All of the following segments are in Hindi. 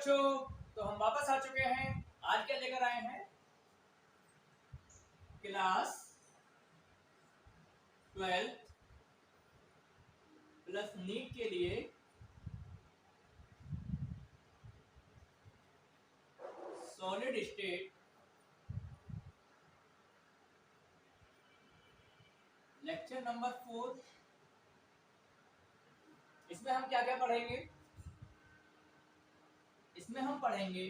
बच्चों, तो हम वापस आ चुके हैं। आज क्या लेकर आए हैं? क्लास 12 प्लस नीट के लिए सॉलिड स्टेट लेक्चर नंबर 4। इसमें हम क्या क्या पढ़ेंगे? इसमें हम पढ़ेंगे,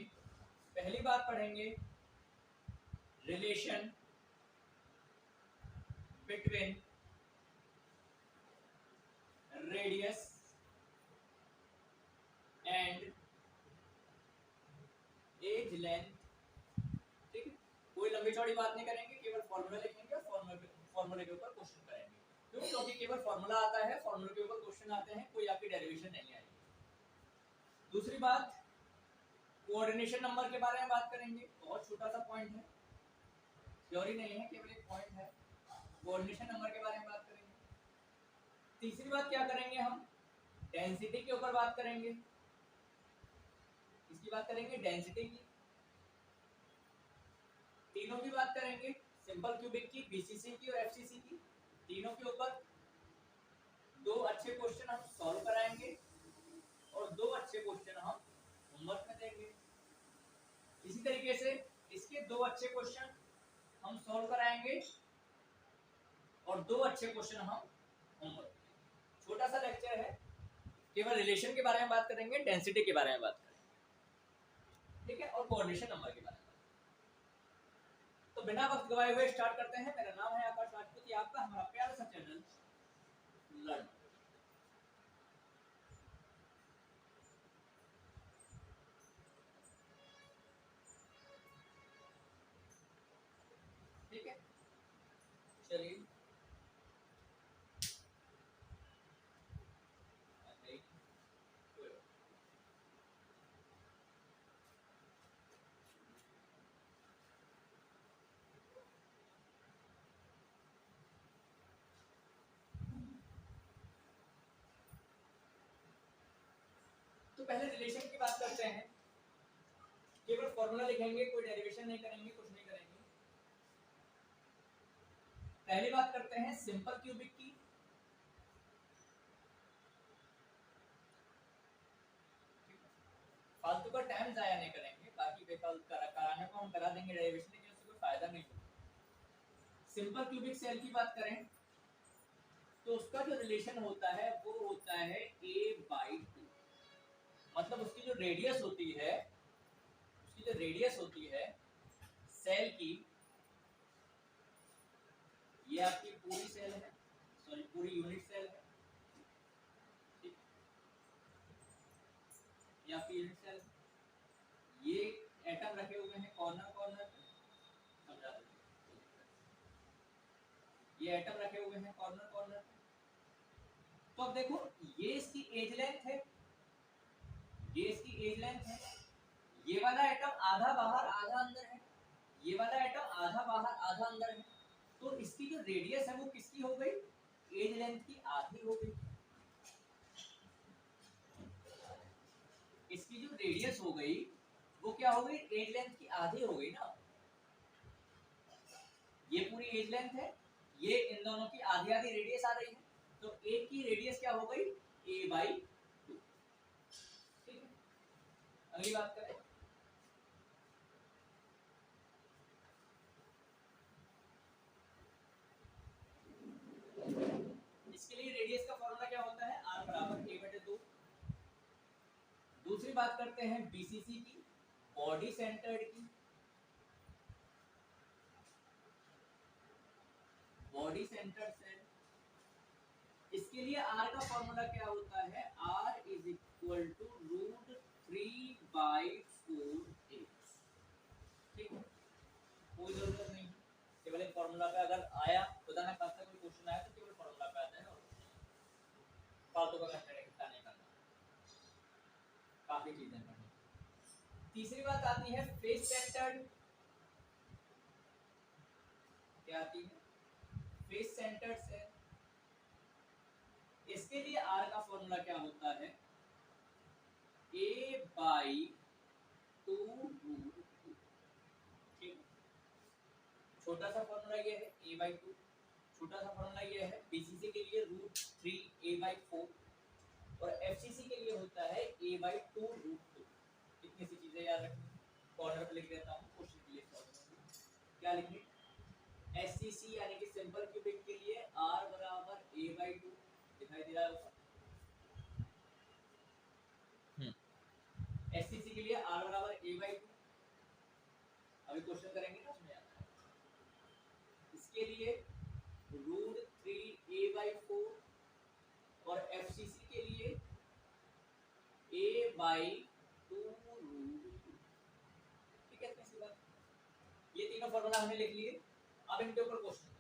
पहली बात पढ़ेंगे relation between radius and edge length. ठीक है, कोई लंबी चौड़ी बात नहीं करेंगे, केवल फॉर्मूला लिखेंगे और फॉर्मूले के ऊपर क्वेश्चन करेंगे। क्यों? क्योंकि केवल फॉर्मूला आता है, फॉर्मूले के ऊपर क्वेश्चन आते हैं, कोई आपकी डेरिवेशन नहीं आएगी। दूसरी बात, कोऑर्डिनेशन नंबर के बारे में बात करेंगे। बहुत छोटा सा पॉइंट है, थ्योरी नहीं है, केवल एक पॉइंट है। कोऑर्डिनेशन नंबर के बारे में बात करेंगे। तीसरी बात क्या करेंगे, हम डेंसिटी के ऊपर बात करेंगे। इसकी बात करेंगे, डेंसिटी की। तीनों की बात करेंगे, सिंपल क्यूबिक की, बीसीसी की और एफसीसी की। तीनों के ऊपर दो अच्छे क्वेश्चन हम सॉल्व कराएंगे और दो अच्छे क्वेश्चन हम होमवर्क में देंगे। इसी तरीके से इसके दो अच्छे क्वेश्चन हम सॉल्व कराएंगे और दो अच्छे क्वेश्चन हम होमवर्क में। छोटा सा लेक्चर है, केवल रिलेशन के बारे में बात करेंगे, डेंसिटी के बारे में बात करेंगे, ठीक है, और कोऑर्डिनेशन नंबर के बारे में। तो बिना वक्त गवाए हुए स्टार्ट करते हैं। मेरा नाम है आकाश राजपूत, आपका हमारा प्यारा सा चैनल लर्न। ठीक है, चलिए तो पहले रिलेशन की बात करते हैं। केवल फॉर्मूला लिखेंगे, कोई डेरिवेशन नहीं करेंगे, कुछ नहीं करेंगे। पहली बात करते हैं सिंपल क्यूबिक की। फालतू का टाइम जाया नहीं करेंगे, बाकी बेफालतू कराने को हम करा देंगे डेरिवेशन, लेकिन उससे कोई फायदा नहीं होगा। सिंपल क्यूबिक सेल की बात करें तो उसका जो रिलेशन होता है वो होता है a/2। मतलब उसकी जो रेडियस होती है, सेल की, ये आपकी पूरी सेल है, सॉरी पूरी यूनिट सेल है, ठीक, ये आपकी यूनिट सेल है। ये एटम रखे हुए हैं कॉर्नर कॉर्नर पे, समझा दो, ये एटम रखे हुए हैं कॉर्नर कॉर्नर पे। तो अब देखो, ये इसकी एज लेंथ है, ये वाला एटम आधा बाहर आधा अंदर है, ये वाला एटम आधा बाहर आधा अंदर है। तो इसकी जो रेडियस है वो किसकी हो गई? एज लेंथ की आधी हो गई। इसकी जो रेडियस हो गई वो क्या हो गई? एज लेंथ की आधी हो गई ना। ये पूरी एज लेंथ है, ये इन दोनों की आधी आधी रेडियस आ रही है, तो एक की रेडियस क्या हो गई? a/2। ठीक है, अगली बात करें। इसके लिए रेडियस का फॉर्मूला क्या होता है? r बराबर a/2। दूसरी बात करते हैं बीसीसी की, बॉडी सेंटर्ड की। बॉडी सेंटर्ड सेल, इसके लिए r का फॉर्मूला क्या होता है? r = √3/4। ठीक है, कोई जरूरत नहीं, केवल एक फॉर्मूला पे अगर आया, खुदा ना खास्ता कोई क्वेश्चन आया तो केवल फॉर्मूला पे आता है और फालतू का करने का नहीं करना, काफी चीजें करनी। तीसरी बात आती है फेस सेंटर्ड। क्या आती है? Face centred cell. इसके लिए r का फॉर्मूला क्या होता है? a/√3/4। छोटा सा फॉर्मूला ये है a/2, छोटा सा फॉर्मूला ये है बीसीसी के लिए √3 a/4 और एफसीसी के लिए होता है a/2√2। इतनी सी चीजें याद रखनी। कॉर्नर पे लिख देता हूँ क्वेश्चन के लिए सॉल्व। क्या लिखनी? एससीसी यानी कि सिंपल क्यूबिक के लिए r बराबर a/2 दिखाई दे रहा है ऊपर। एससीसी के लिए r बराबर a/2। अभी क्वेश्चन करेंगे ना उसमें आता है। इसके लिए √3 a/4 और एफसीसी के लिए a/2√2। ठीक है, इतनी सी बात। ये तीनों फॉर्मूला हमने लिख लिए। अब इनके ऊपर क्वेश्चन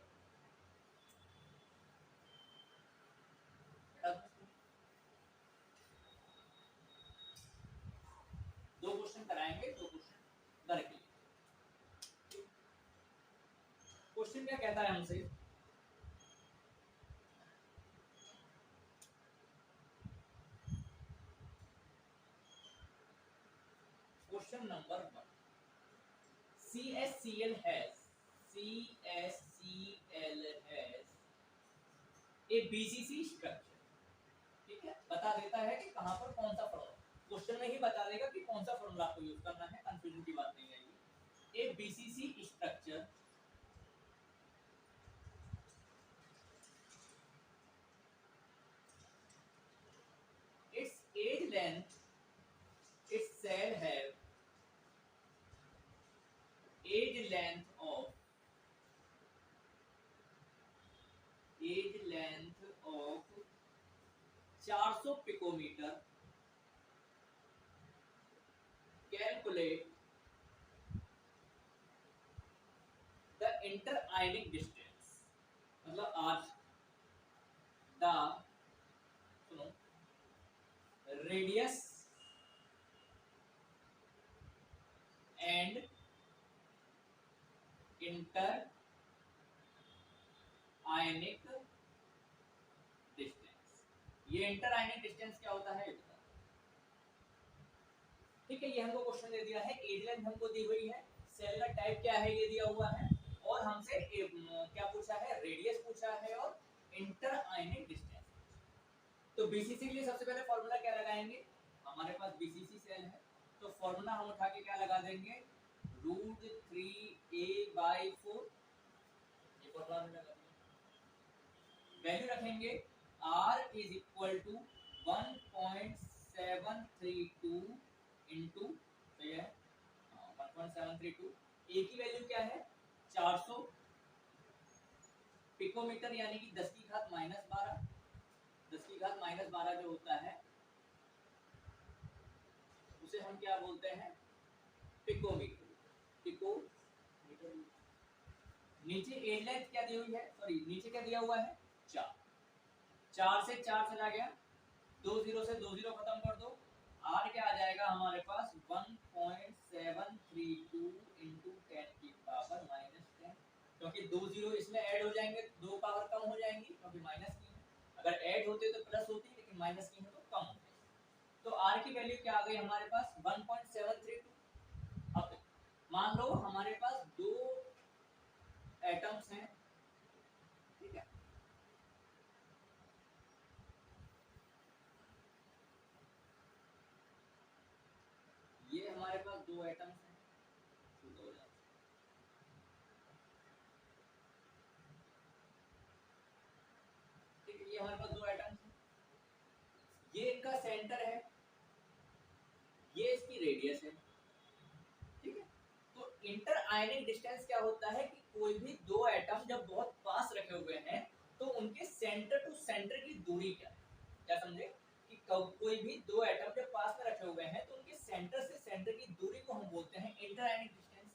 दो क्वेश्चन कराएंगे, दो क्वेश्चन दर के लिए। क्वेश्चन क्या कहता है हमसे? Question number 1, CSCl has a BCC structure. ठीक है, बता देता है कि कहां पर कौन सा फॉर्मूला। क्वेश्चन में ही बता देगा कि कौन सा फॉर्मूला आपको यूज करना है, कंफ्यूजन की बात नहीं आएगी। A BCC structure its edge length, its cell have edge length of 400 picometre. Calculate the interionic distance, मतलब आज द सुनो radius and interionic distance. ये इंटर आयनिक डिस्टेंस क्या होता है? ठीक है, ये हमको क्वेश्चन दे दिया है, एज लेंथ हमको दी हुई है, सेल का टाइप क्या है ये दिया हुआ है, और हमसे क्या पूछा है? रेडियस पूछा है और इंटर आयनिक डिस्टेंस। तो बीसीसी के लिए सबसे पहले फॉर्मूला क्या लगाएंगे? हमारे पास बीसीसी सेल है तो फॉर्मूला हम उठा के क्या लगा देंगे? √3a/4। ये फॉर्मूला हमने लगा दिया। वैल्यू रखेंगे r is equal to 1.732 into, सही है, 1.732। ए की वैल्यू क्या है? 400 पिकोमीटर यानी कि 10 की घात -12। 10 की घात -12 जो होता है उसे हम क्या बोलते हैं? पिकोमीटर। पिकोमीटर। नीचे एज लेंथ क्या दी हुई है? सॉरी, नीचे क्या दिया हुआ है? 4। 4 से 4 चला गया, 2 0 से 2 0 खत्म कर दो। r क्या आ जाएगा हमारे पास? 1.732 इंटू 10 की पावर -10, क्योंकि 2 0 इसमें ऐड हो जाएंगे, 2 पावर कम हो जाएंगी क्योंकि माइनस की है। अगर ऐड होते तो प्लस होती, लेकिन माइनस की है तो कम होती। तो r की वैल्यू क्या आ गई हमारे पास? 1.732। अब मान लो हमारे पास 2 एटम्स हैं, ठीक है, ये हमारे पास 2 एटम्स हैं, ठीक है, ये हमारे पास 2 एटम्स हैं, ये इनका सेंटर है, ये इसकी रेडियस है। ठीक है, तो इंटर आयनिक डिस्टेंस क्या होता है कि कोई भी 2 एटम जब बहुत पास रखे हुए हैं तो उनके सेंटर टू सेंटर की दूरी क्या है? क्या समझे? कि कोई भी 2 एटम जब पास में रखे हुए हैं तो उनके सेंटर से सेंटर की दूरी को हम बोलते हैं इंटर आयनिक डिस्टेंस।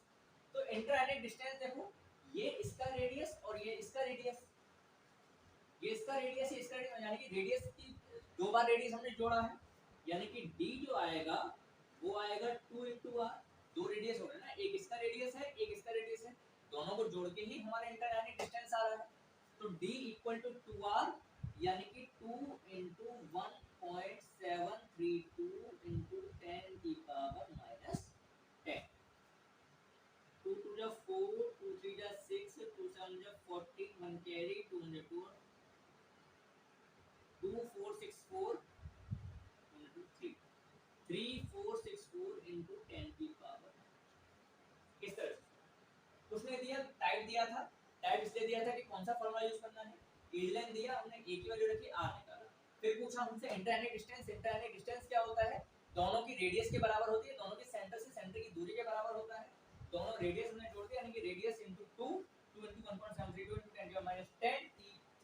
तो इंटर आयनिक डिस्टेंस देखो, ये इसका रेडियस और ये इसका रेडियस, ये इसका रेडियस, ये इसका रेडियस, यानी कि रेडियस की 2 बार रेडियस हमने जोड़ा है, यानी कि d जो आएगा वो आएगा 2 × r। 2 रेडियस हो रहे हैं ना, एक इसका रेडियस है, एक इसका रेडियस है, दोनों को जोड़ के ही हमारा इंटर आयनिक डिस्टेंस आ रहा है। तो d = 2r, यानी कि 2 × 1.732 × 10 की पावर -10। 2 2 जा 4, 2 3 जा 6, एज लेंथ दिया, हमने ए की वैल्यू रखी, आर निकाला। फिर पूछा हमसे इंटरनेट डिस्टेंस। इंटरनेट डिस्टेंस क्या होता है? दोनों की रेडियस के बराबर होती है, दोनों के सेंटर से सेंटर की दूरी के बराबर होता है। दोनों रेडियस हमने जोड़ दिया, यानी कि रेडियस इनटू 2 2 इनटू 1.732 इनटू 10 की पावर -10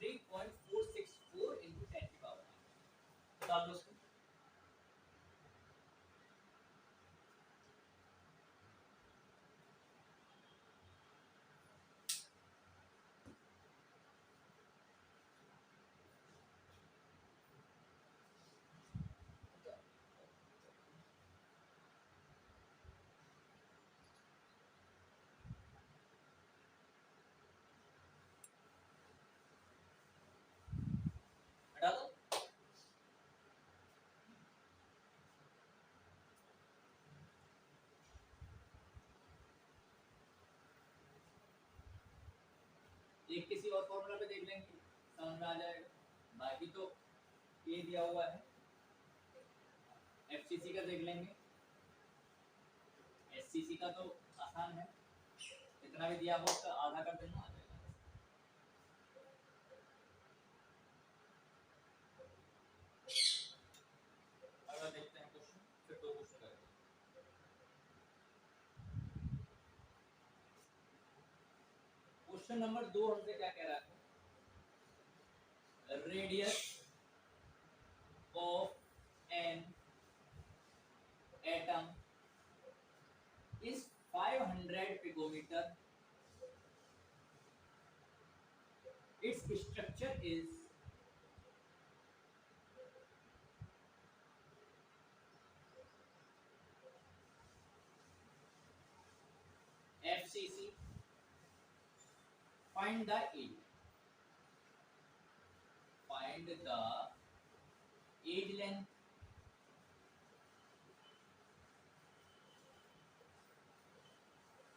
3.464 इनटू 10 की पावर 9। बता दो इसको। हटा दो। एक किसी और फॉर्मूला पे देख लेंगे, समझ में आ जाएगा। बाकी तो ये दिया हुआ है। एफसीसी का देख लेंगे। एससीसी का तो आसान है, जितना भी दिया हो उसका आधा कर देना आ जाएगा। अगला देखते हैं क्वेश्चन, फिर दो क्वेश्चन करेंगे। क्वेश्चन नंबर 2 हमसे क्या कह रहा है? Radius of an atom is 500 picometer. Its structure is FCC. Find the age. Find the age length.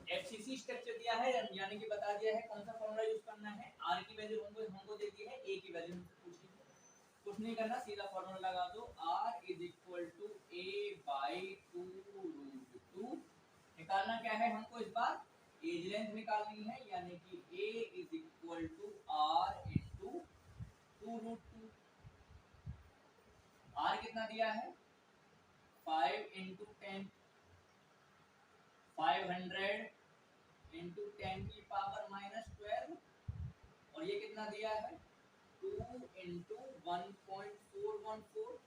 FCC structure दिया है, यानी कि बता दिया है कौन सा फॉर्मूला यूज करना है। R की वैल्यू हमको दे दी है, A की वैल्यू हमसे पूछी है। कुछ नहीं करना, सीधा फॉर्मूला लगा दो। R is equal to A by 2√2। निकालना क्या है हमको इस बार? एज लेंथ निकालनी है, यानी कि A is equal to R into 2√2। R कितना दिया है? 5 इंटू 10, 500 इंटू 10 की पावर -12। और ये कितना दिया है? 2 इंटू 1.414।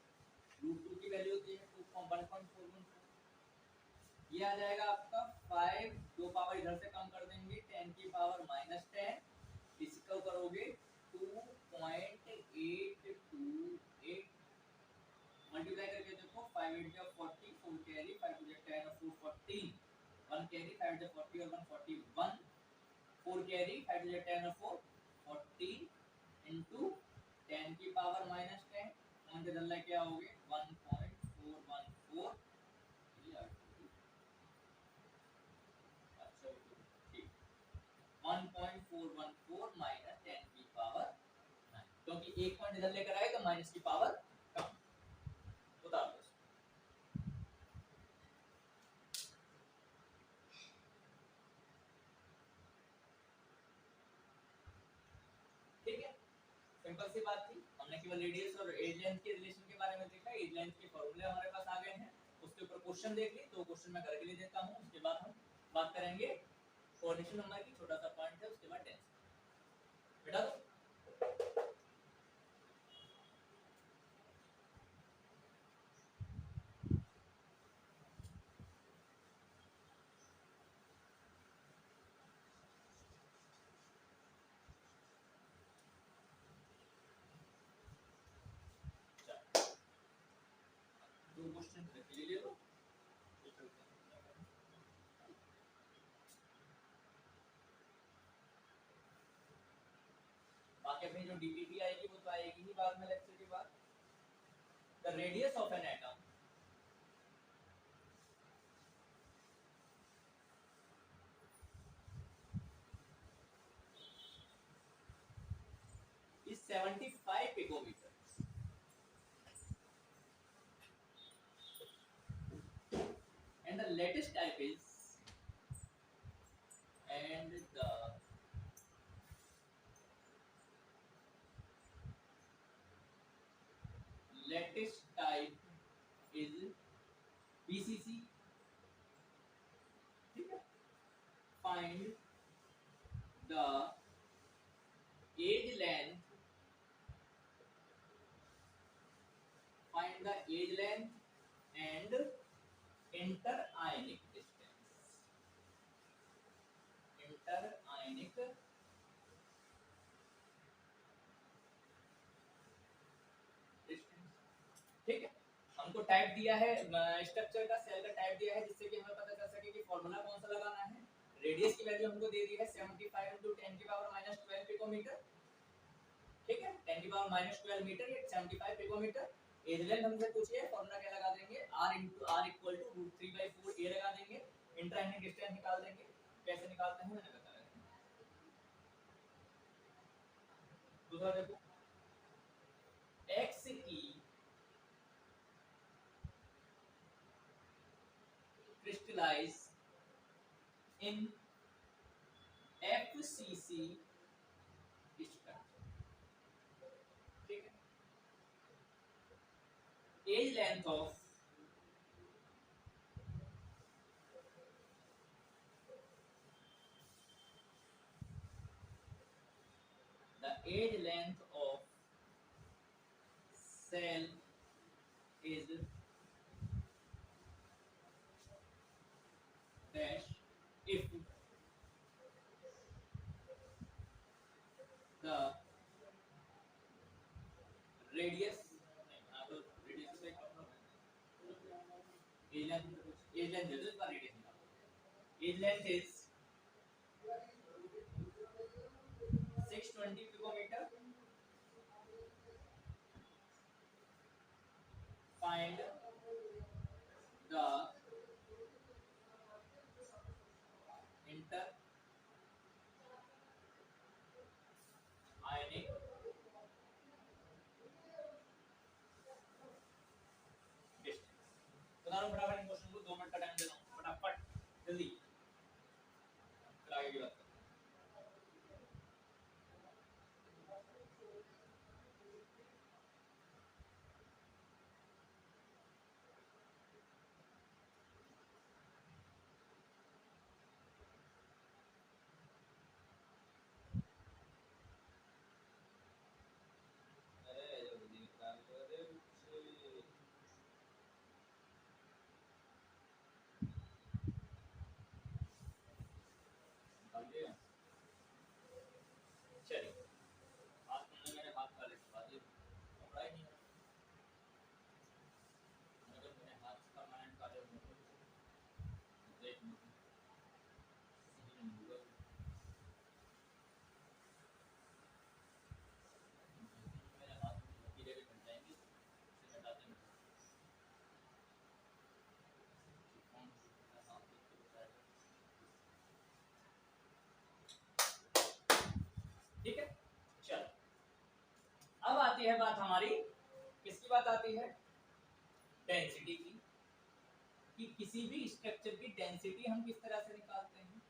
√2 की वैल्यू दी है 1.414। ये आ जाएगा आपका 5, दो पावर इधर से कम कर देंगे, 10 की पावर -10। इसको करोगे 2.828। मल्टीप्लाई करके देखो, 5 8 जा 40, 4 कैरी, 5 2 जा 10 और 4 14, 1 कैरी, 5 जा 40 और 1 41, 4 कैरी, 5 2 जा 10 और 4 14 इंटू 10 की पावर -10। मान के चलना क्या होगे? 1.414। अच्छा ठीक, 1.414 माइनस 10 की पावर 9, क्योंकि एक पॉइंट इधर लेकर आए तो माइनस की पावर कम। उतार दो। ठीक है, सिंपल सी बात थी। हमने केवल रेडियस और एज लेंथ के रिलेशन के बारे में देखा। एज लेंथ के फॉर्मूले हमारे पास आ गए हैं, उसके ऊपर क्वेश्चन देख ली। तो क्वेश्चन मैं करके ले देता हूं, उसके बाद हम बात करेंगे कोऑर्डिनेशन नंबर की। छोटा सा पॉइंट है, उसके बाद टेंस बेटा दो। दो क्वेश्चन करके ले लो। बाकी अपनी जो डीपीपी आएगी वो तो आएगी ही बाद में, लेक्चर के बाद। The radius of an atom is 75 picometers and the latest type is and the shortest type is BCC. ठीक है, find the age length, find the age length and interionic distance, interionic distance। ठीक है, हमको टाइप दिया है स्ट्रक्चर का, सेल का टाइप दिया है, जिससे कि हमें पता चल सके कि फॉर्मूला कौन सा लगाना है। रेडियस की वैल्यू हमको दे दी है 75 × 10⁻⁻12 पिकोमीटर। ठीक है, 10⁻⁻12 मीटर, ये 75 पिकोमीटर। एज लेंथ हमसे पूछी है, फॉर्मूला क्या लगा देंगे, r × r = √3/4 a लगा देंगे। इंटरलाइन डिस्टेंस निकाल देंगे। कैसे निकालते हैं मैंने बताया। दूसरा देखो, x की crystallize in FCC structure। ठीक है, age length of the age length of cell is dash if the radius, radius से age length दे दो, इसका radius निकालो। age length is 620 picometre. find the interionic distance। बता रहा हूँ फटाफट इन क्वेश्चन को, 2 मिनट का टाइम दे रहा हूँ, फटाफट जल्दी, फिर आगे की बात करते हैं। चलिए, आज तुमने मेरे हाथ काले करवा दिए, कपड़ा ही नहीं है। अगर मेरे हाथ का मैंने काले हो गए देख लो, सही नहीं होगा। मेरे हाथ कीड़े भी बन जाएंगे, इसे हटाते हैं। ठीक है, चलो अब आती है बात हमारी, किसकी बात आती है, डेंसिटी की, कि किसी भी स्ट्रक्चर की डेंसिटी हम किस तरह से निकालते हैं।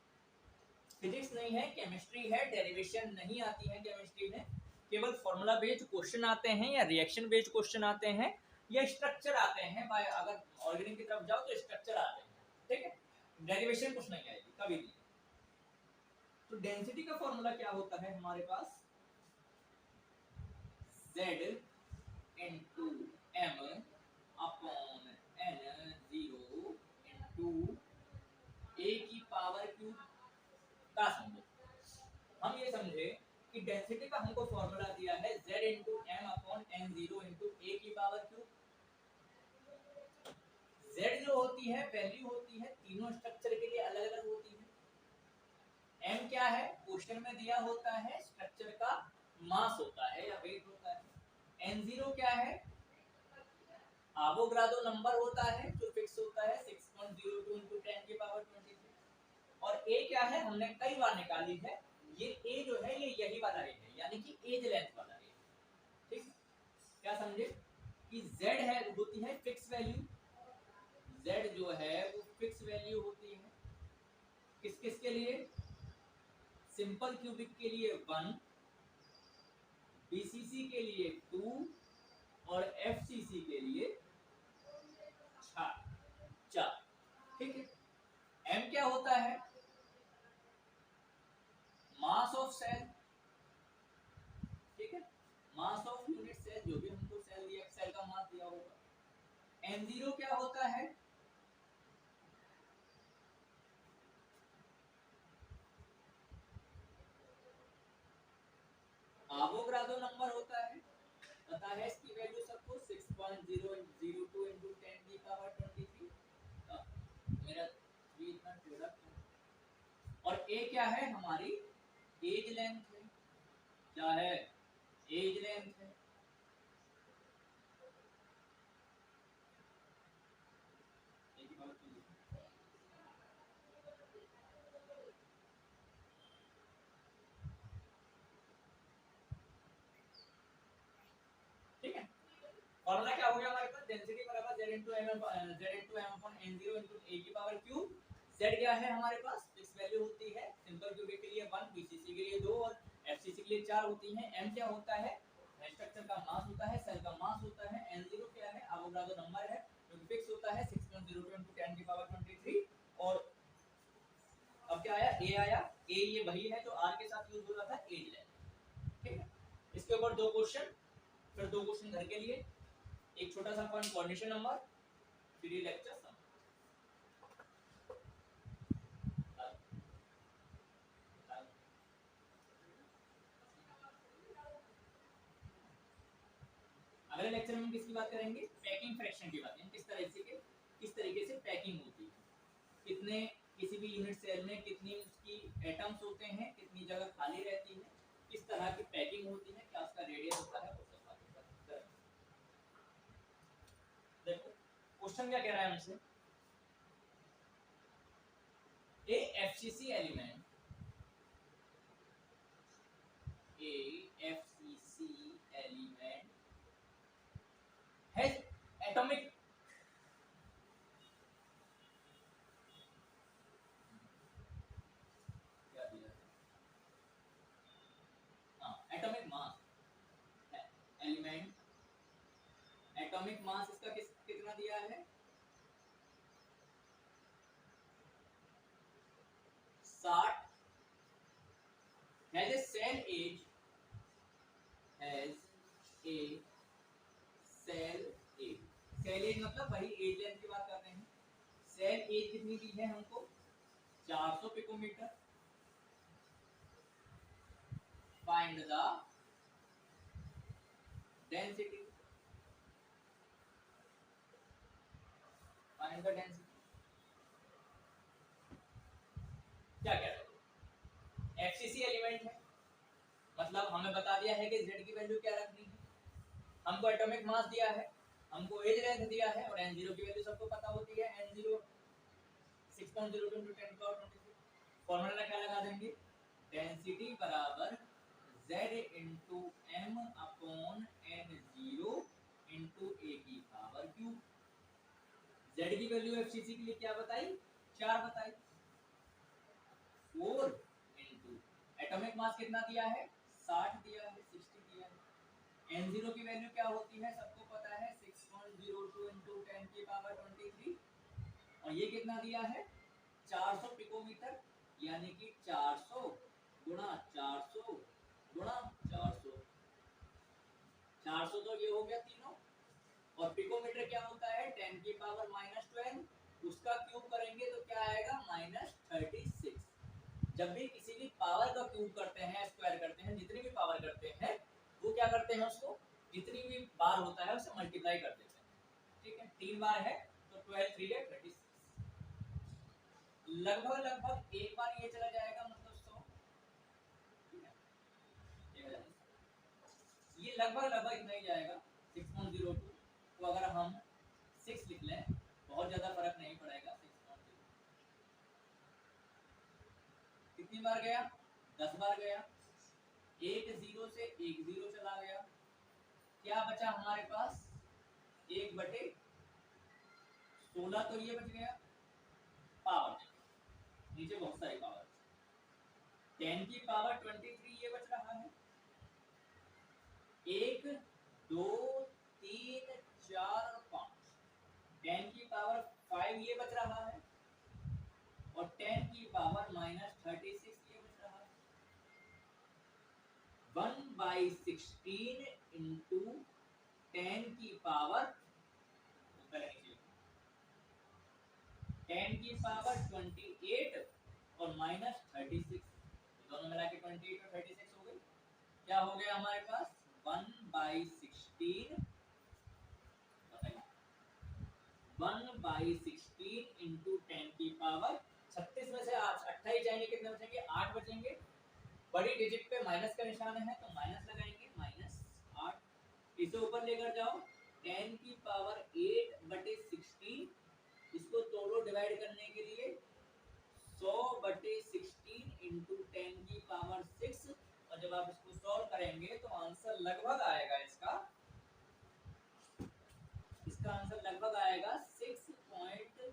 फिजिक्स नहीं है, केमिस्ट्री है, डेरिवेशन नहीं आती है केमिस्ट्री में, केवल फॉर्मूला बेस्ड क्वेश्चन आते हैं या रिएक्शन बेस्ड क्वेश्चन आते हैं या स्ट्रक्चर आते हैं। बाय अगर ऑर्गेनिक की तरफ जाओ तो स्ट्रक्चर आते हैं। ठीक है, डेरिवेशन कुछ नहीं आएगी कभी भी। तो डेंसिटी का फॉर्मूला क्या होता है हमारे पास, Z into m upon n0 into a की पावर क्यूब। क्या समझे, हम ये समझे कि डेंसिटी का हमको फॉर्मूला दिया है Z into m upon n0 into a की पावर क्यूब। Z जो होती है वैल्यू होती है तीनों स्ट्रक्चर के लिए अलग अलग होती है। m क्या है, क्वेश्चन में दिया होता है स्ट्रक्चर का मास होता है या वेट होता है। n0 क्या है, एवोगाड्रो नंबर होता है जो फिक्स होता है 6.02 into 10 की पावर 23। और a क्या है, हमने कई बार निकाली है, ये a जो है ये यही वाला a है, यानी कि एज लेंथ वाला a। ठीक, क्या समझे कि z है होती है फिक्स वैल्यू, z जो है वो फिक्स वैल्यू होती है। किस किस के लिए, सिंपल क्यूबिक के लिए 1, बीसीसी के लिए 2 और एफसीसी के लिए 4। ठीक है। एम क्या होता है? Mass of cell. ठीक है, मास ऑफ यूनिट सेल, जो भी हमको सेल दिया, सेल का मास दिया होगा। n0 क्या होता है? एवोगाड्रो नंबर होता है। पता है इसकी वैल्यू सबको 6.002 into 10 की पावर 23। मेरा 3 इतना टेढ़ा क्यों? और ए क्या है? हमारी एज लेंथ है। क्या है? एज लेंथ है। ठीक है, फॉर्मूला क्या हो गया हमारे पास? डेंसिटी बराबर z into m upon n0 into a की पावर क्यूब। z क्या है हमारे पास? फिक्स वैल्यू होती है। सिंपल क्यूबिक के लिए 1, बीसीसी के लिए 2 और एफसीसी के लिए 4 होती है। m क्या होता है? स्ट्रक्चर का मास होता है, सेल का मास होता है। n0 क्या है? एवोगाड्रो नंबर है, जो फिक्स होता है 6.02 into 10 की पावर 23। और अब क्या आया? a आया। a ये वही है जो r के साथ यूज हो रहा था, एज लेंथ। ठीक है, इसके ऊपर 2 क्वेश्चन, फिर 2 क्वेश्चन घर के लिए, एक छोटा सा पॉइंट कोऑर्डिनेशन नंबर, फिर ये लेक्चर सम। अगले लेक्चर में हम किसकी बात करेंगे? पैकिंग फ्रैक्शन की बात करेंगे। किस तरीके से पैकिंग होती है, कितने किसी भी यूनिट सेल में कितनी उसकी एटम्स होते हैं, कितनी जगह खाली रहती है, किस तरह की पैकिंग होती है, क्या उसका रेडियस होता है, वो सब बात करेंगे। देखो क्वेश्चन क्या कह रहा है हमसे? A FCC element, A FCC element has atomic क्या दिया है? Atomic mass. Element atomic mass इसका कितना दिया है? 60। has a cell age, has a cell age, cell age मतलब वही एज लेंथ की बात कर रहे हैं। सेल एज कितनी दी है हमको? 400 picometre. Find the density, find the density. क्या कह रहे हो? एफसीसी एलिमेंट है, मतलब हमें बता दिया है कि z की वैल्यू क्या रखनी है, हमको एटॉमिक मास दिया है, हमको एज लेंथ दिया है, और n0 की वैल्यू सबको पता होती है, n0 6.02 into 10 power 23। फॉर्मूला क्या लगा देंगे? डेंसिटी बराबर z into m upon n0 into a की पावर क्यूब। z की वैल्यू एफसीसी के लिए क्या बताई? 4 बताई। 4 into एटॉमिक मास कितना दिया है? 60 दिया है, 60 दिया है। n0 की वैल्यू क्या होती है? सबको पता है 6.02 into 10 की पावर 23। और ये कितना दिया है? 400 पिकोमीटर, यानी कि 400 गुणा 400 गुणा 400। 400 तो ये हो गया तीनों, और पिकोमीटर क्या होता है? 10 की पावर -12, उसका क्यूब करेंगे तो क्या आएगा? -36। जब भी किसी भी पावर का क्यूब करते हैं, स्क्वायर करते हैं, जितनी भी पावर करते हैं, वो क्या करते हैं? उसको जितनी भी बार होता है उससे मल्टीप्लाई कर देते हैं। ठीक है, 3 बार है तो 12 3 है 36। लगभग एक बार ये चला जाएगा, मतलब 100। ये लगभग इतना ही जाएगा 6.02। तो अगर हम 6 लिख लें, बहुत ज्यादा फर्क नहीं पड़ेगा। 6.02 कितनी बार गया? 10 बार गया। एक 0 से एक 0 चला गया, क्या बचा हमारे पास? 1/16 तो ये बच गया। पावर नीचे बहुत सारी पावर, 10 की पावर 23 ये बच रहा है। 1 2 3 4 और 5, 10 की पावर 5 ये बच रहा है और 10 की पावर -36 ये बच रहा है। 1/16 इंटू 10 की पावर 10 की पावर 28 और -36, दोनों मिला के 28 और 36 हो गई। क्या हो गया हमारे पास 1/16, 1/16 इंटू 10 की पावर 36 में से 28 जाएंगे, कितने बचेंगे 8 बचेंगे। बड़ी डिजिट पे माइनस का निशान है तो माइनस लगाएंगे, -8। इसे ऊपर लेकर जाओ, 10 की पावर 8/16, इसको तोड़ो डिवाइड करने के लिए, 100/16 इंटू 10 की पावर 6, और जब आप इसको सॉल्व करेंगे तो आंसर लगभग आएगा इसका आंसर लगभग आएगा 6.22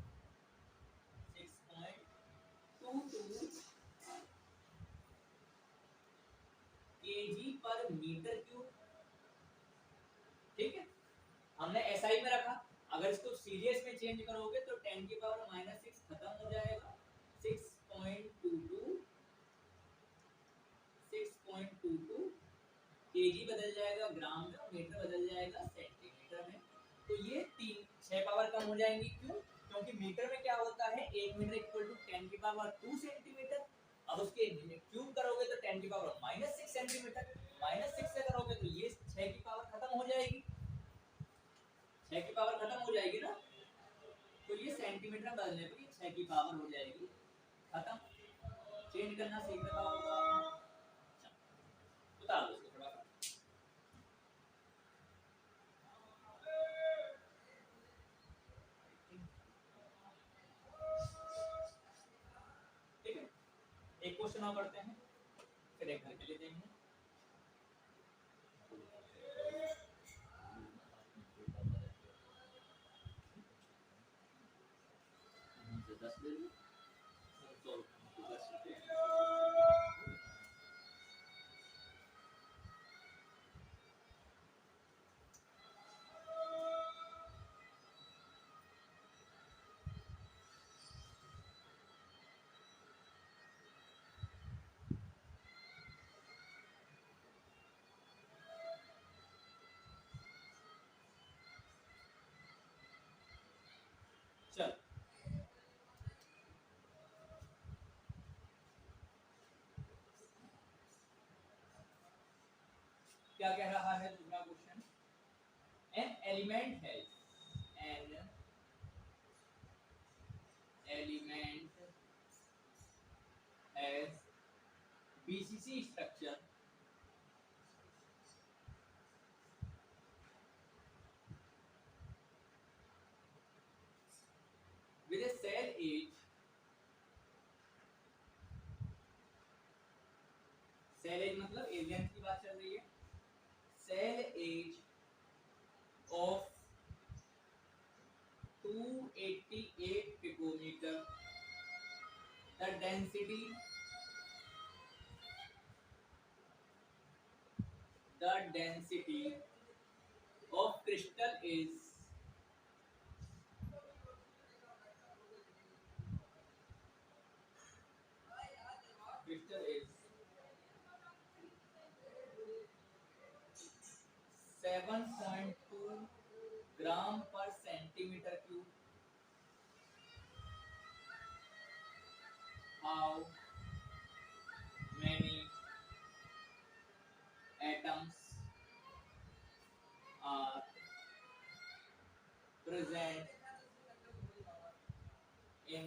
kg पर मीटर क्यूब। ठीक है, हमने SI में रखा, अगर इसको सीरीज में चेंज करोगे तो 10 की पावर -6 खत्म हो जाएगा, 6.22 kg बदल जाएगा ग्राम में और मीटर बदल जाएगा सेंटीमीटर में। तो ये 6 पावर कम हो जाएंगी, क्यों? क्योंकि मीटर में क्या होता है 1 मीटर इक्वल टू 10 की पावर 2 सेंटीमीटर। अब उसके क्यूब करोगे तो 10 की पावर -6 सेंटीमीटर, -6 से करोगे तो ये 6 की पावर खत्म हो जाएगी, 6 की पावर खत्म हो जाएगी ना, तो ये सेंटीमीटर बदलने पर 6 की पावर हो जाएगी खत्म। चेंज करना सीख रखा होगा, बता दो इसको थोड़ा सा। ठीक है, एक क्वेश्चन और करते हैं, फिर एक घर के लिए देंगे। चल क्या कह रहा है दूसरा क्वेश्चन, एन एलिमेंट है, an element has BCC structure with a cell age, cell edge मतलब एलियन की बात चल रही है, cell edge of 288 picometre, the density of crystal is 7.2 gram per centimetre cube. How many atoms are present in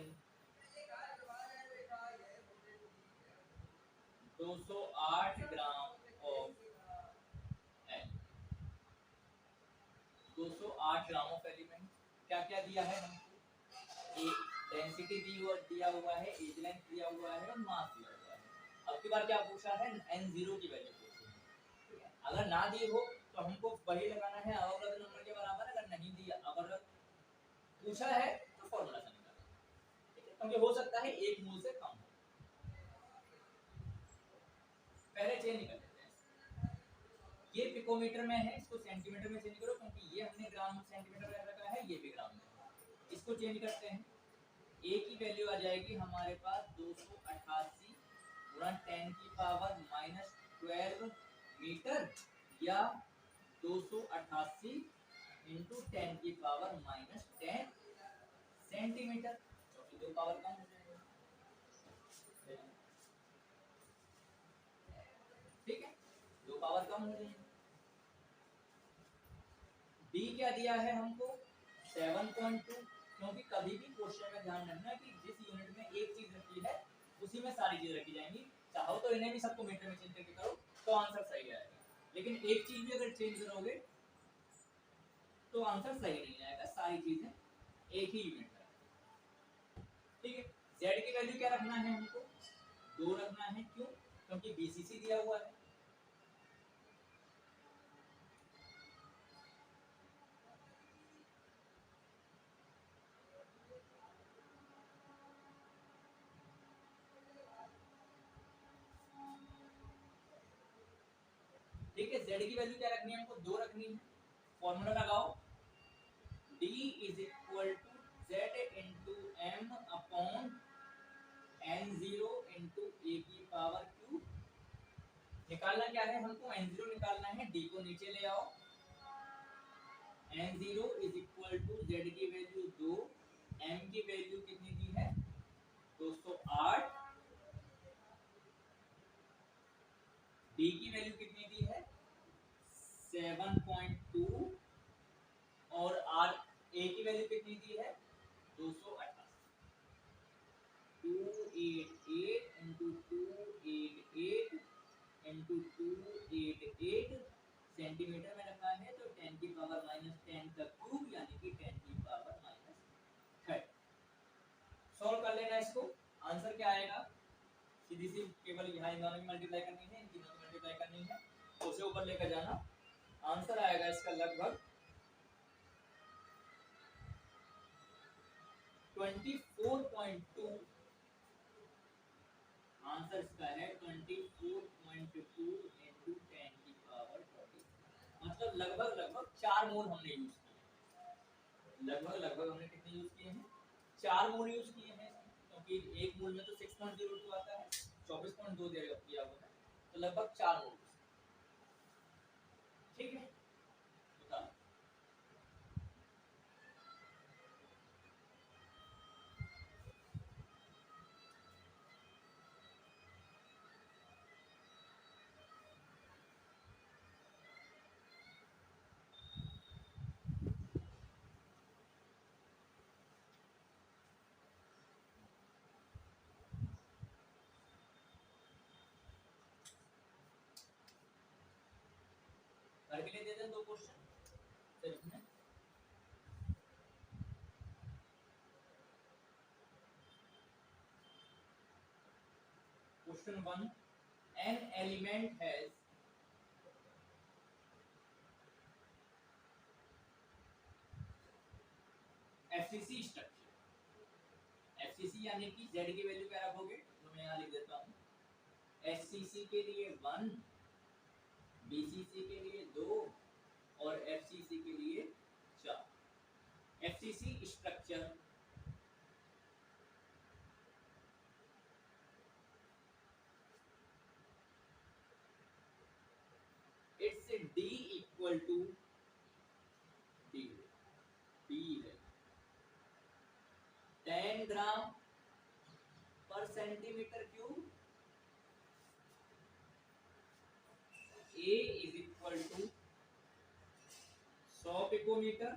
208 gram of L, 208 gram of element. क्या क्या दिया है हमको, एक डेंसिटी दिया हुआ है, एज लेंथ दिया हुआ है और मास दिया हुआ है। अब की बार क्या पूछा है, n0 की वैल्यू पूछी है, ठीक है। अगर ना दी हो तो हमको वही लगाना है अवकलज नंबर के बराबर, अगर नहीं दिया, अगर पूछा है तो फॉर्मूला से निकालना, ठीक है, क्योंकि हो सकता है एक मोल से कम हो। पहले चेंज कर लेते हैं, ये पिकोमीटर में है, इसको सेंटीमीटर में चेंज करो, क्योंकि ये हमने ग्राम सेंटीमीटर में रखा है, ये भी ग्राम में। इसको चेंज करते हैं, ए की वैल्यू आ जाएगी हमारे पास 288 गुणा 10 की पावर -12 मीटर, या 288 इंटू 10 की पावर -10 सेंटीमीटर, क्योंकि दो पावर कम हो जाएगा। ठीक है, दो पावर कम हो जाएगी। बी क्या दिया है हमको 7.2, क्योंकि कभी भी क्वेश्चन में ध्यान रखना कि जिस यूनिट में एक चीज रखी है उसी में सारी चीज रखी जाएंगी। चाहो तो इन्हें भी सबको मीटर में चेंज करके करो तो आंसर सही आएगा, लेकिन एक चीज भी अगर चेंज करोगे तो आंसर सही नहीं आएगा, सारी चीजें एक ही यूनिट में। ठीक है, z की वैल्यू क्या रखना है हमको 2 रखना है, क्यों? क्योंकि बीसीसी दिया हुआ है। ठीक है, z की वैल्यू क्या रखनी है हमको 2 रखनी है। फॉर्मूला लगाओ, d is equal to z into m upon n0 into a की पावर q। निकालना क्या है हमको, n0 निकालना है, d को नीचे ले आओ। n0 is equal to z की वैल्यू 2, m की वैल्यू कितनी दी है 208, d की वैल्यू कितनी दी है 7.2, और r a की वैल्यू कितनी दी है 288। 288 इंटू 288 इंटू 288 सेंटीमीटर में रखा है, तो 10 की पावर -10 का क्यूब, यानी कि 10 की पावर -30। सॉल्व कर लेना इसको, आंसर क्या आएगा, सीधी सी केवल यहाँ इन दोनों की मल्टीप्लाई करनी है, इन तीनों की मल्टीप्लाई करनी है, उसे ऊपर लेकर जाना। आंसर आएगा इसका लगभग 24.2। आंसर इसका है 24.2 इंटू 10 की पावर 20, मतलब लगभग 4 मोल हमने यूज किए। लगभग हमने कितने यूज किए हैं 4 मोल यूज किए हैं, क्योंकि एक मोल में तो 6.02 आता है, 24.2 दिया हुआ है, तो लगभग 4 मोल। ठीक है, बताओ। घर के लिए दे दें 2 क्वेश्चन फिर इसमें। Question 1, an element has FCC structure. FCC यानी कि Z की वैल्यू क्या रखोगे, तो मैं यहाँ लिख देता हूँ, SCC के लिए 1, BCC के लिए 2 और FCC के लिए 4। FCC structure its D equal to D है 10 gram per centimetre cube. A is equal to 100 picometre,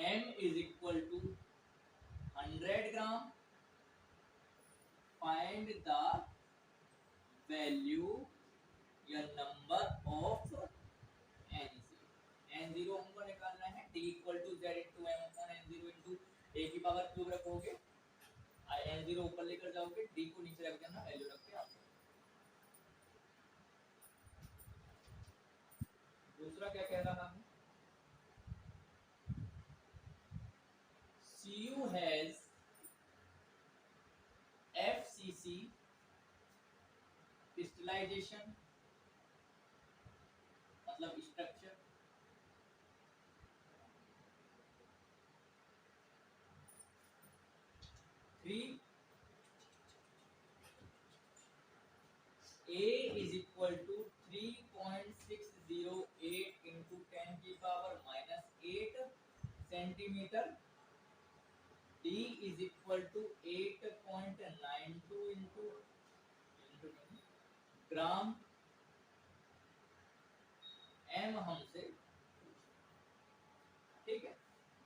M is equal to 100 gram. Find the value या नंबर ऑफ n0 हमको निकालना है, d equal to z into m upon n0 into a की पावर क्यूब रखोगे, n0 ऊपर लेकर जाओगे, d को नीचे रख देना, वैल्यू रख के आंसर। दूसरा क्या कह रहा है, CU has FCC crystallization 3 a is equal to 3.608 into 10 की power -8 centimetre, d is equal to 8.92 into gram, m हमसे, ठीक है,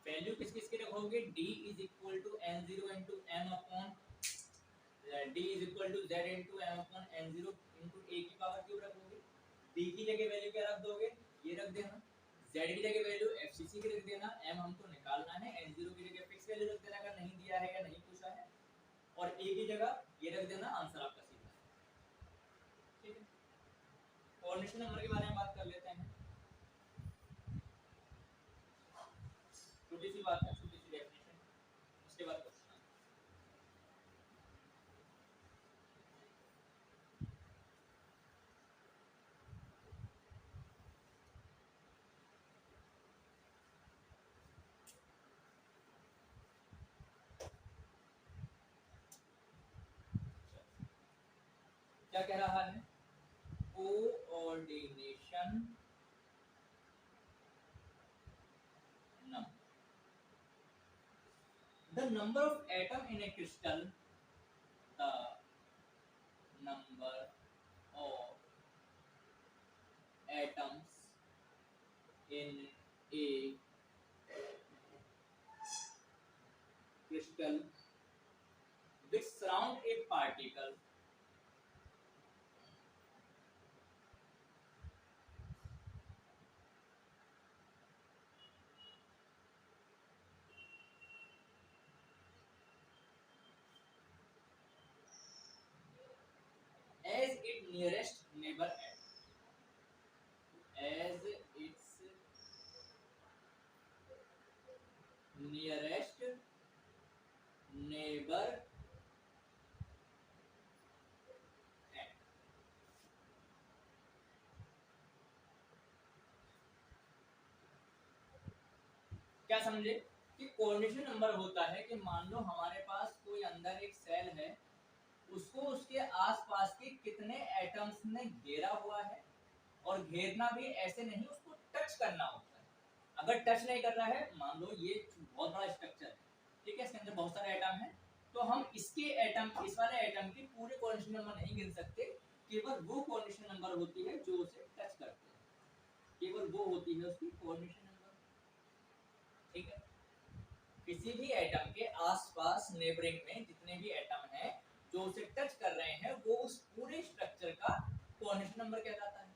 वैल्यू किस किस की रखोगे, d is equal to n0 into m upon d is equal to z into m upon n0 into a की पावर क्यूब रखोगे, d की जगह वैल्यू क्या रख दोगे, ये रख देना, z की जगह वैल्यू fcc की रख देना, m हमको निकालना है, n0 की जगह फिक्स वैल्यू रख देना अगर नहीं दिया है या नहीं पूछा है, और a की जगह ये रख देना, आंसर आपका सीधा, ठीक है। कोऑर्डिनेशन नंबर के बारे में बात कर लेते हैं, छोटी सी बात है, छोटी सी डेफिनेशन, उसके बाद क्वेश्चन। क्या कह रहा है, coordination the number of atom in a crystal, the number of atoms in a crystal which surround a particle as its nearest neighbor atom, as its nearest neighbor atom। क्या समझे कि कोऑर्डिनेशन नंबर होता है कि मान लो हमारे पास कोई अंदर एक सेल है, उसको उसके आसपास के कितने एटम्स ने घेरा हुआ है, और घेरना भी ऐसे नहीं, उसको टच करना होता है। अगर टच नहीं कर रहा है, मान लो ये बहुत बड़ा स्ट्रक्चर है, ठीक है, इसके अंदर बहुत सारे एटम हैं, तो हम इसके एटम, इस वाले एटम की पूरे कोऑर्डिनेशन नंबर नहीं गिन सकते, केवल वो कोऑर्डिनेशन नंबर होती है जो उसे टच करते हैं, केवल वो होती है उसकी कोऑर्डिनेशन नंबर, ठीक है। किसी भी एटम के आसपास नेबरिंग में जितने भी एटम हैं जो उसे टच कर रहे हैं, वो उस पूरे स्ट्रक्चर का कोऑर्डिनेशन नंबर कहलाता है।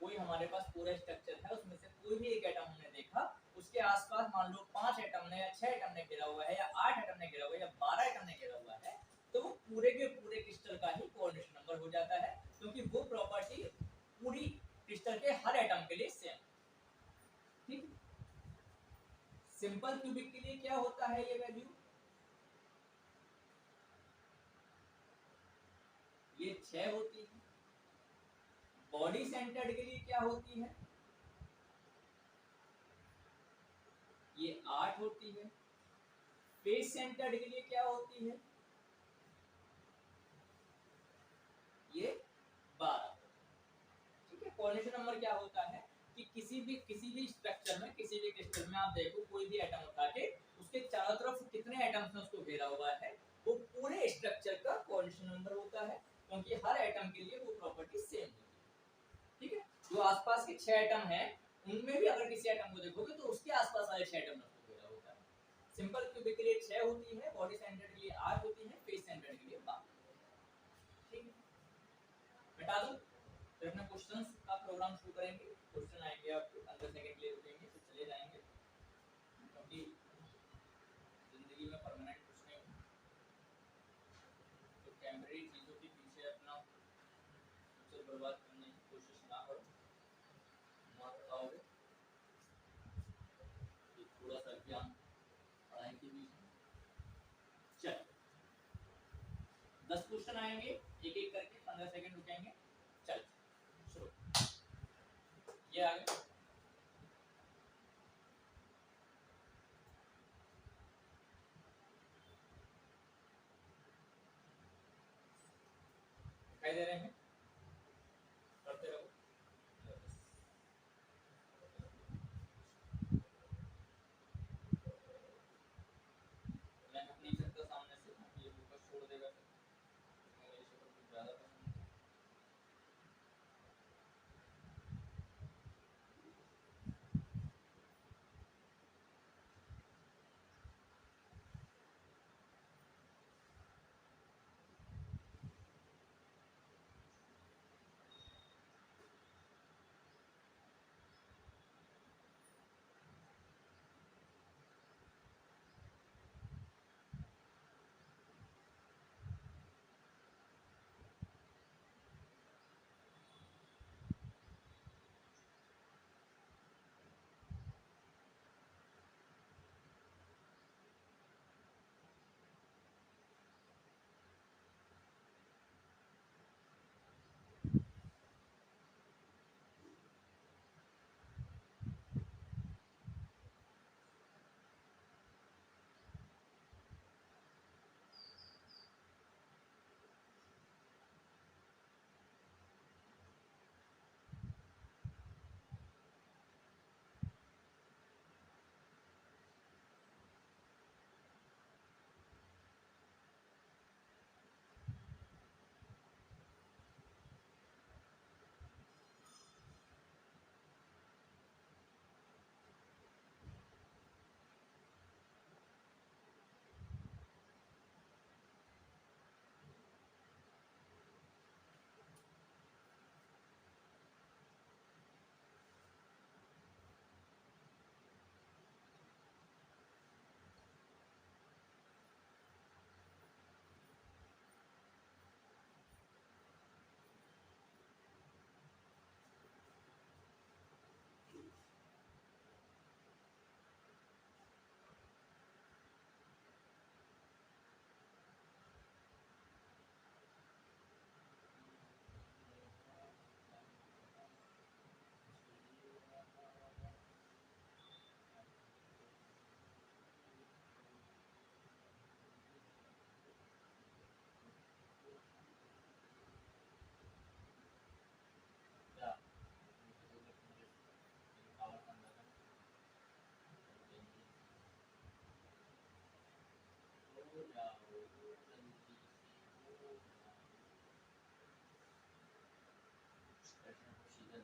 कोई हमारे पास पूरा स्ट्रक्चर है, उसमें से कोई भी एक एटम हमने देखा, उसके आसपास मान लो 5 एटम ने या 6 एटम ने घेरा हुआ है, या 8 एटम ने घेरा हुआ है, या 12 एटम ने घेरा हुआ है, तो वो पूरे के पूरे क्रिस्टल का ही कोऑर्डिनेशन नंबर हो जाता है, क्योंकि वो प्रॉपर्टी पूरी क्रिस्टल के हर एटम के लिए सेम, ठीक। सिंपल क्यूबिक के लिए क्या होता है ये वैल्यू, ये 6 होती है। बॉडी सेंटर्ड के लिए क्या होती है, ये 8 होती है। फेस सेंटर्ड के लिए क्या होती है, ये 12, ठीक है। कोऑर्डिनेशन नंबर क्या होता है कि किसी भी स्ट्रक्चर में, किसी भी क्रिस्टल में आप देखो, कोई भी एटम उठा के उसके चारों तरफ कितने एटम्स ने उसको घेरा हुआ है, वो पूरे स्ट्रक्चर का कोऑर्डिनेशन नंबर होता है, क्योंकि हर एटम के लिए वो प्रॉपर्टी सेम होती है, ठीक है। जो आसपास के 6 एटम हैं, उनमें भी अगर किसी एटम को देखोगे तो उसके आसपास वाले 6 एटम ने उसको घेरा होता है। सिंपल क्यूबिक के लिए 6 होती है, बॉडी सेंटर्ड के लिए 8 होती है, फेस सेंटर्ड के लिए 12, ठीक है। बता दूं, फिर अपने क्वेश्चंस का प्रोग्राम शुरू करेंगे, क्वेश्चन आएंगे आपके अंदर, सेकंड के लिए रुकेंगे, फिर चले जाएंगे, क्योंकि जिंदगी में परमानेंट कुछ नहीं, तो टेम्परेरी चीज़ों के पीछे अपना फ्यूचर बर्बाद करने की कोशिश ना करो, मार खाओगे। थोड़ा सा ज्ञान पढ़ाई के बीच में, चल 10 क्वेश्चन आएंगे, एक एक करके 15 सेकंड रुकेंगे, चल शुरू। ये आ गया, दिखाई दे रहे हैं, करते रहो। मैं हट नहीं सकता सामने से, ये फोकस छोड़ देगा फिर, मेरी शक्ल कुछ ज़्यादा पसंद है। क्या पावर कम लगा, हो जाओ जल्दी से, हो जाओ। कृष्ण को शीतल।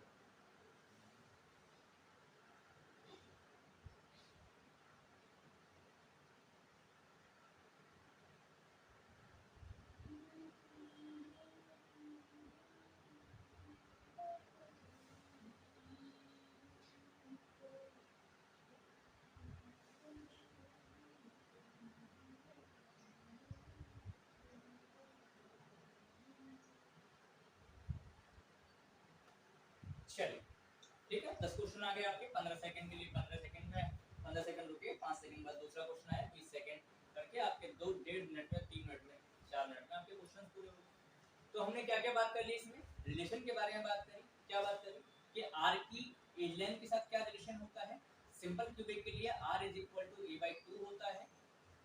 चलिए ठीक है, 10 क्वेश्चन आ गए आपके 15 सेकंड के लिए। 15 सेकंड में 15 सेकंड रुके, 5 सेकंड बाद दूसरा क्वेश्चन आया, 20 सेकंड करके आपके 2 डेढ़ मिनट में, 3 मिनट में, 4 मिनट में आपके क्वेश्चन पूरे हो गए। तो हमने क्या क्या बात कर ली इसमें, रिलेशन के बारे में बात करी। क्या बात करी कि r की एज लेंथ के साथ क्या रिलेशन होता है। सिंपल क्यूबिक के लिए r = a/2 होता है,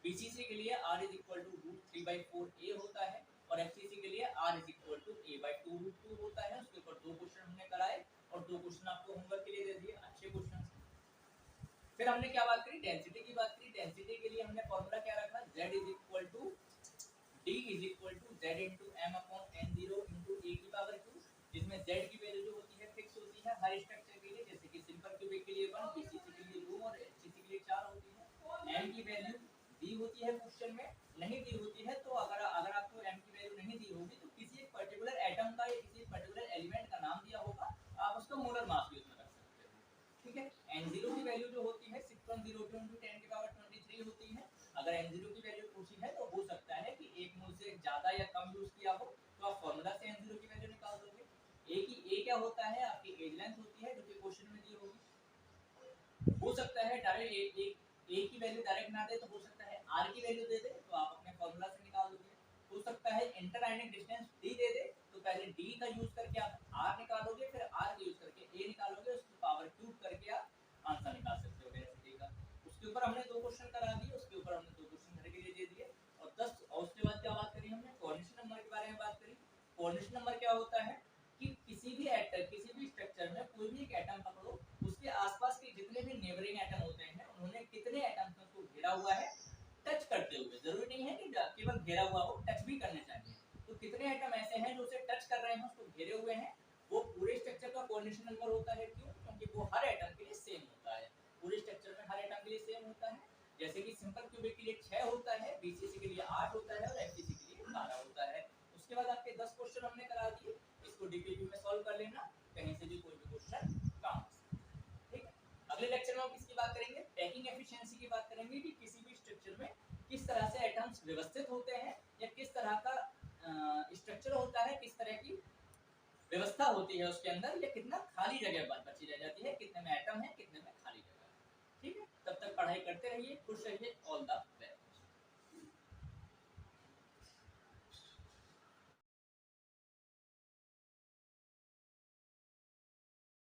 बीसीसी के लिए r √3/4a होता है, और एफसीसी के लिए r a/2√2 होता है। उसके ऊपर 2 क्वेश्चन हमने कराए और 2 क्वेश्चन आपको होमवर्क के लिए दे दिए, अच्छे क्वेश्चन। फिर हमने क्या बात करी, डेंसिटी की बात करी। डेंसिटी के लिए हमने फॉर्मूला क्या रखा, z = d = z × m/n0 × a की पावर q, जिसमें z की वैल्यू जो होती है फिक्स होती है हर स्ट्रक्चर के लिए, जैसे कि सिंपल क्यूबिक के लिए 1, बीसीसी के लिए 2 और एचसीसी के लिए 4 होती है। m की वैल्यू दी होती है क्वेश्चन में, नहीं दी होती है तो अगर आपको m की वैल्यू नहीं दी होगी तो किसी एक पर्टिकुलर एटम का या किसी पर्टिकुलर एलिमेंट का नाम दिया होगा, आप उसका मोलर मास भी उसमें रख सकते हो। ठीक है, n0 की वैल्यू जो होती है 6.02 × 10⁻23 होती है। अगर n0 की वैल्यू पूछी है तो हो सकता है कि 1 मोल से ज्यादा या कम यूज किया हो, तो आप फार्मूला से n0 की वैल्यू निकाल दोगे। a क्या होता है, आपकी एज लेंथ होती है जो कि क्वेश्चन में दी होगी। हो सकता है डायरेक्ट a की वैल्यू डायरेक्ट ना दे तो हो सकता है r की वैल्यू दे दे, तो आप अपने फार्मूला से निकाल दोगे। हो सकता है इंटरलाइनिंग डिस्टेंस d दे दे, तो पहले d का यूज करके आप r निकालोगे, फिर r का यूज करके a निकालोगे, उसकी पावर क्यूब करके आप आंसर निकाल सकते हो डेंसिटी का। उसके ऊपर हमने 2 क्वेश्चन करा दिए, उसके ऊपर हमने 2 क्वेश्चन घर के लिए दे दिए। और 10 और उसके बाद क्या बात करी हमने, कोऑर्डिनेशन नंबर के बारे में बात करी। कोऑर्डिनेशन नंबर घेरा हुआ है टच करते हुए, जरूरी नहीं है कि केवल घेरा हुआ हो, टच भी करने चाहिए। तो कितने एटम ऐसे हैं जो उसे टच कर रहे हैं, उसको घेरे हुए हैं, वो पूरे स्ट्रक्चर का कोऑर्डिनेशन नंबर होता है। क्यों? क्योंकि वो हर एटम के लिए सेम होता है, पूरे स्ट्रक्चर में हर एटम के लिए सेम होता है। जैसे कि सिंपल क्यूबिक के लिए 6 होता है, बीसीसी के लिए 8 होता है और एफसीसी के लिए 12 होता है। उसके बाद आपके 10 क्वेश्चन हमने करा दिए, इसको डीपीपी में सॉल्व कर लेना, कहीं से भी कोई भी क्वेश्चन काम। ठीक है, अगले लेक्चर में हम किसकी बात करेंगे? पैकिंग एफिशिएंसी की बात करेंगे कि किसी भी स्ट्रक्चर में किस तरह से एटम्स व्यवस्थित होते हैं या किस तरह का स्ट्रक्चर होता है, किस तरह की व्यवस्था होती है उसके अंदर, या कितना खाली जगह बची रह जाती है, कितने में एटम है, कितने में खाली जगह है। ठीक है, तब तक पढ़ाई करते रहिए, खुश रहिए। All the